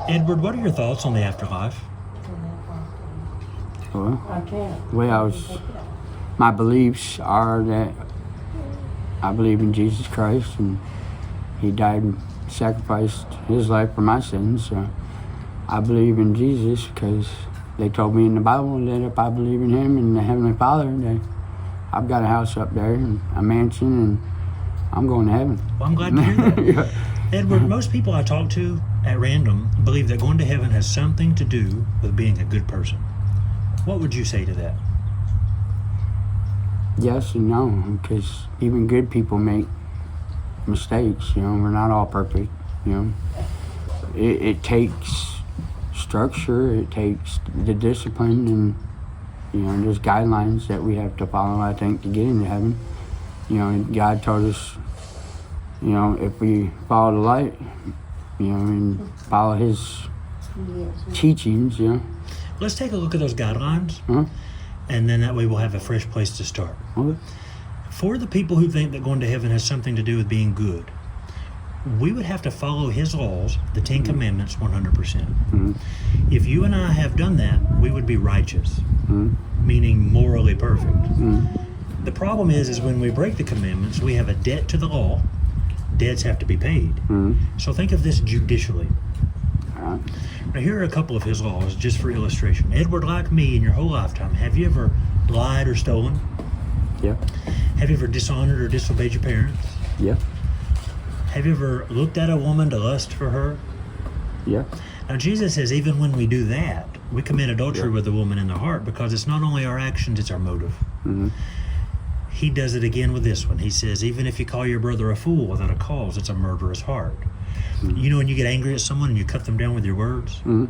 Edward, what are your thoughts on the afterlife? Well, my beliefs are that I believe in Jesus Christ, and He died and sacrificed His life for my sins. So I believe in Jesus because they told me in the Bible that if I believe in Him and the Heavenly Father, that I've got a house up there and a mansion, and I'm going to heaven. Well, I'm glad to hear that. Yeah. Edward, most people I talk to at random believe that going to heaven has something to do with being a good person. What would you say to that? Yes and no, because even good people make mistakes. We're not all perfect. It takes structure, it takes the discipline, and there's guidelines that we have to follow, I think, to get into heaven. God told us, if we follow the light, and follow His teachings, Let's take a look at those guidelines, Uh-huh. and then that way we'll have a fresh place to start. Okay. For the people who think that going to heaven has something to do with being good, we would have to follow His laws, the Ten Commandments, 100%. Mm-hmm. If you and I have done that, we would be righteous, Mm-hmm. meaning morally perfect. Mm-hmm. The problem is when we break the commandments, we have a debt to the law. Debts have to be paid. Mm-hmm. So think of this judicially. All right. Now, here are a couple of His laws, just for illustration. Edward, like me, in your whole lifetime, have you ever lied or stolen? Yeah. Have you ever dishonored or disobeyed your parents? Yeah. Have you ever looked at a woman to lust for her? Yeah. Now, Jesus says even when we do that, we commit adultery Yeah. with the woman in the heart, because it's not only our actions, it's our motive. Mm-hmm. He does it again with this one. He says, even if you call your brother a fool without a cause, it's a murderous heart. Mm-hmm. When you get angry at someone and you cut them down with your words? Mm-hmm.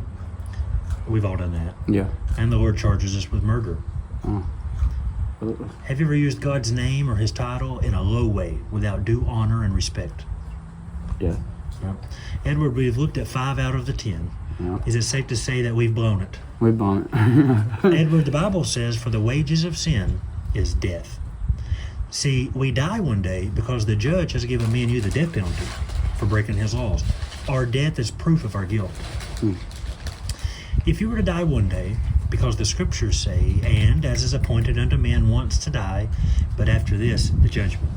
We've all done that. Yeah. And the Lord charges us with murder. Oh. Have you ever used God's name or His title in a low way, without due honor and respect? Yeah. Yep. Edward, we've looked at 5 out of the 10. Yeah. Is it safe to say that we've blown it? We've blown it. Edward, the Bible says, for the wages of sin is death. See, we die one day because the judge has given me and you the death penalty for breaking His laws. Our death is proof of our guilt. Hmm. If you were to die one day, because the Scriptures say, and as is appointed unto man once to die, but after this, the judgment.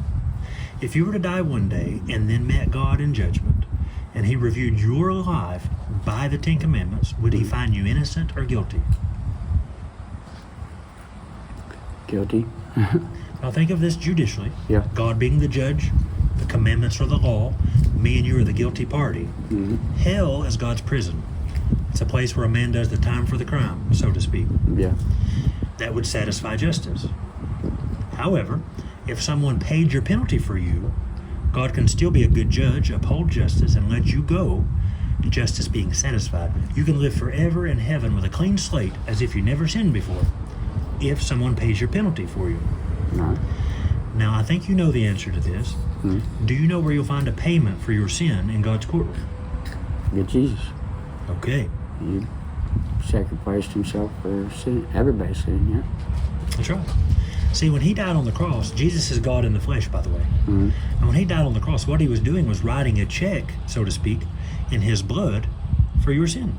If you were to die one day and then met God in judgment, and He reviewed your life by the Ten Commandments, would He find you innocent or guilty? Guilty. Now think of this judicially. Yeah. God being the judge, the commandments are the law, me and you are the guilty party. Mm-hmm. Hell is God's prison. It's a place where a man does the time for the crime, so to speak. Yeah. That would satisfy justice. However, if someone paid your penalty for you, God can still be a good judge, uphold justice, and let you go to justice being satisfied. You can live forever in heaven with a clean slate as if you never sinned before, if someone pays your penalty for you. All right. Now, I think you know the answer to this. Mm-hmm. Do you know where you'll find a payment for your sin in God's courtroom? Get Jesus. Okay. He sacrificed Himself for sin, everybody's sin, yeah. That's right. See, when He died on the cross, Jesus is God in the flesh, by the way. Mm-hmm. And when He died on the cross, what He was doing was writing a check, so to speak, in His blood for your sin.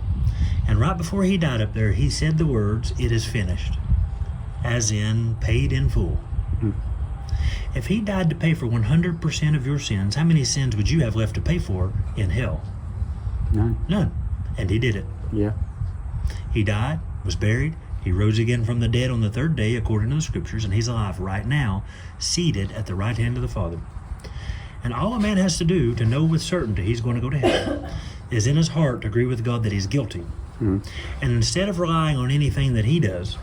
And right before He died up there, He said the words, "It is finished," as in paid in full. Mm-hmm. If He died to pay for 100% of your sins, how many sins would you have left to pay for in hell? None. None. And He did it. Yeah. He died, was buried, He rose again from the dead on the 3rd day according to the Scriptures, and He's alive right now, seated at the right hand of the Father. And all a man has to do to know with certainty he's going to go to heaven is in his heart to agree with God that he's guilty. Mm-hmm. And instead of relying on anything that he does,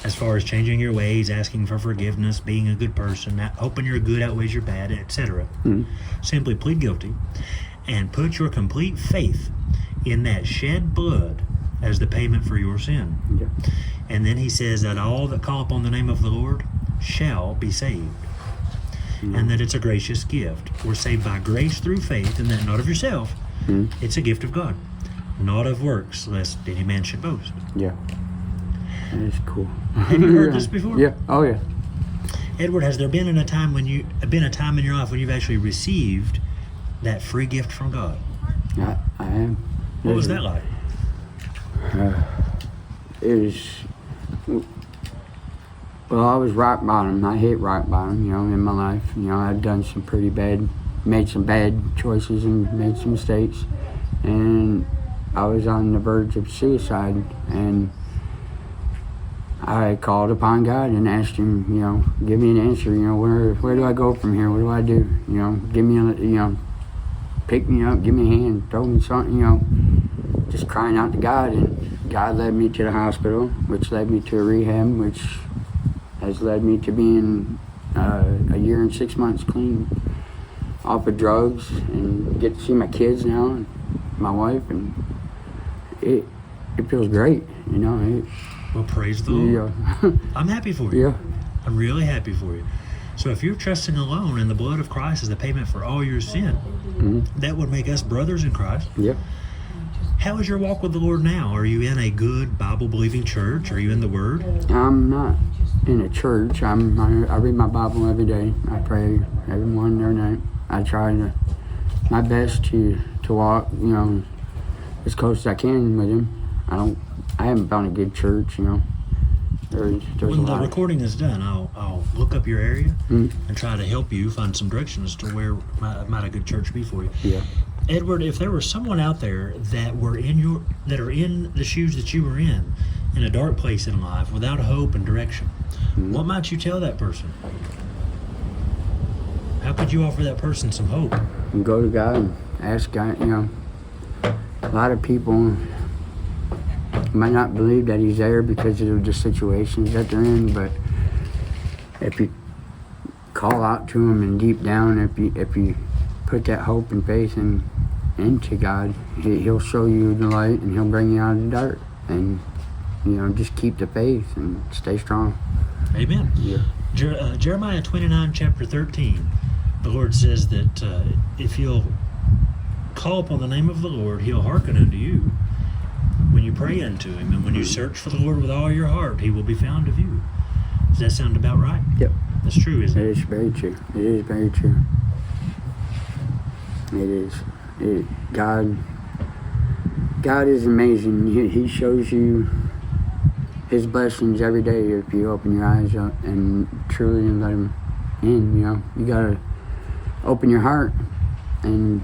as far as changing your ways, asking for forgiveness, being a good person, hoping your good outweighs your bad, etc., simply plead guilty and put your complete faith in that shed blood as the payment for your sin. Yeah. And then He says that all that call upon the name of the Lord shall be saved. And that it's a gracious gift. We're saved by grace through faith, and that not of yourself. It's a gift of God, not of works, lest any man should boast. Yeah. That is cool. Have you heard this before? Yeah. Oh, yeah. Edward, has there been a time in your life when you've actually received that free gift from God? Yeah. I am. What was that like? It was, well, I was rock bottom. I hit rock bottom, in my life. I'd done made some bad choices and made some mistakes. And I was on the verge of suicide. And I called upon God and asked him, give me an answer. Where do I go from here? What do I do? Give me pick me up, give me a hand, throw me something, just crying out to God. And God led me to the hospital, which led me to a rehab, which has led me to being a year and 6 months clean off of drugs, and get to see my kids now and my wife, and it feels great, Well, praise the Lord. Yeah. I'm happy for you. Yeah. I'm really happy for you. So if you're trusting alone in the blood of Christ as the payment for all your sin, that would make us brothers in Christ. Yep. How is your walk with the Lord now? Are you in a good Bible-believing church? Are you in the Word? I'm not in a church. I read my Bible every day. I pray every morning, every night. I try my best to walk, as close as I can with Him. I haven't found a good church, There's When the recording is done, I'll look up your area and try to help you find some directions to where might a good church be for you. Yeah. Edward, if there was someone out there that are in the shoes that you were in a dark place in life, without hope and direction, what might you tell that person? How could you offer that person some hope? And go to God and ask God. A lot of people might not believe that He's there because of the situations that they're in, but if you call out to Him and deep down, if you put that hope and faith into God, He'll show you the light and He'll bring you out of the dark. And just keep the faith and stay strong. Amen. Yeah. Jeremiah 29, chapter 13, the Lord says that if you'll call upon the name of the Lord, He'll hearken unto you. When you pray unto Him, and when you search for the Lord with all your heart, He will be found of you. Does that sound about right? Yep. That's true, isn't it? It is very true. It is very true. It is. God is amazing. He shows you His blessings every day if you open your eyes up and truly let Him in. You gotta open your heart, and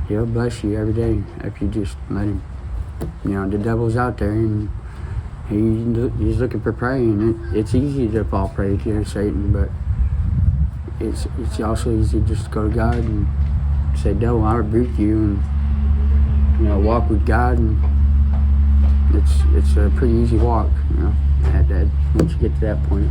He'll bless you every day if you just let Him. The devil's out there, and he's looking for prey, and it's easy to fall prey to Satan, but it's also easy just to go to God and say, devil, I rebuke you, and walk with God, and it's a pretty easy walk, once you get to that point.